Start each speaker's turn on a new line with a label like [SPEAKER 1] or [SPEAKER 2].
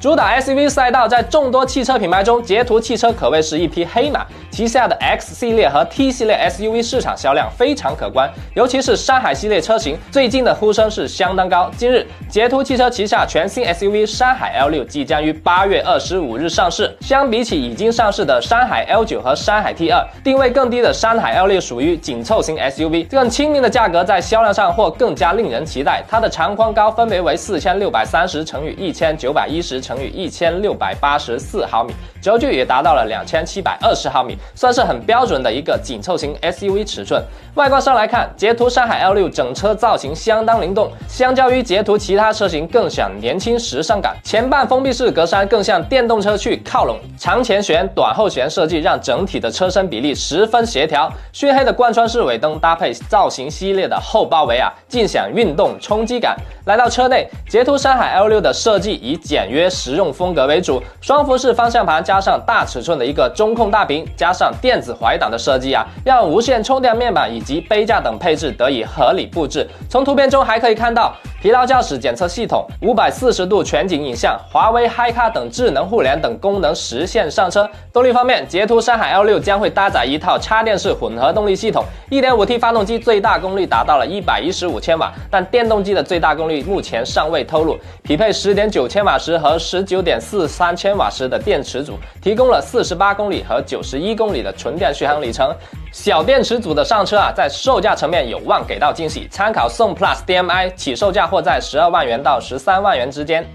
[SPEAKER 1] 主打 SUV 赛道，在众多汽车品牌中，捷途汽车可谓是一匹黑马。旗下的 X 系列和 T 系列 SUV 市场销量非常可观，尤其是山海系列车型，最近的呼声是相当高。今日，捷途汽车旗下全新 SUV 山海 L6 即将于8月25日上市。相比起已经上市的山海 L9 和山海 T2，定位更低的山海 L6 属于紧凑型 SUV， 更亲民的价格在销量上或更加令人期待。它的长宽高分别为4630乘以1910乘以1684毫米，轴距也达到了2720毫米，算是很标准的一个紧凑型 SUV 尺寸。外观上来看，捷途山海 L6 整车造型相当灵动，相较于捷途其他车型更显年轻时尚感。前半封闭式格栅更向电动车去靠拢，长前悬、短后悬设计让整体的车身比例十分协调。熏黑的贯穿式尾灯搭配造型犀利的后包围尽享运动冲击感。来到车内，捷途山海 L6 的设计以简约实用风格为主，双幅式方向盘加上大尺寸的一个中控大屏，加上电子怀档的设计让无线充电面板以及杯架等配置得以合理布置。从图片中还可以看到疲劳驾驶检测系统、540度全景影像、华为 HiCar 等智能互联等功能实现上车。动力方面，捷途山海 L6 将会搭载一套插电式混合动力系统， 1.5T 发动机最大功率达到了115千瓦，但电动机的最大功率目前尚未透露，匹配 10.9 千瓦时和 19.43 千瓦时的电池组，提供了48公里和91公里的纯电续航里程。小电池组的上车在售价层面有望给到惊喜，参考宋 Plus DM-i 起售价或在12万元到13万元之间。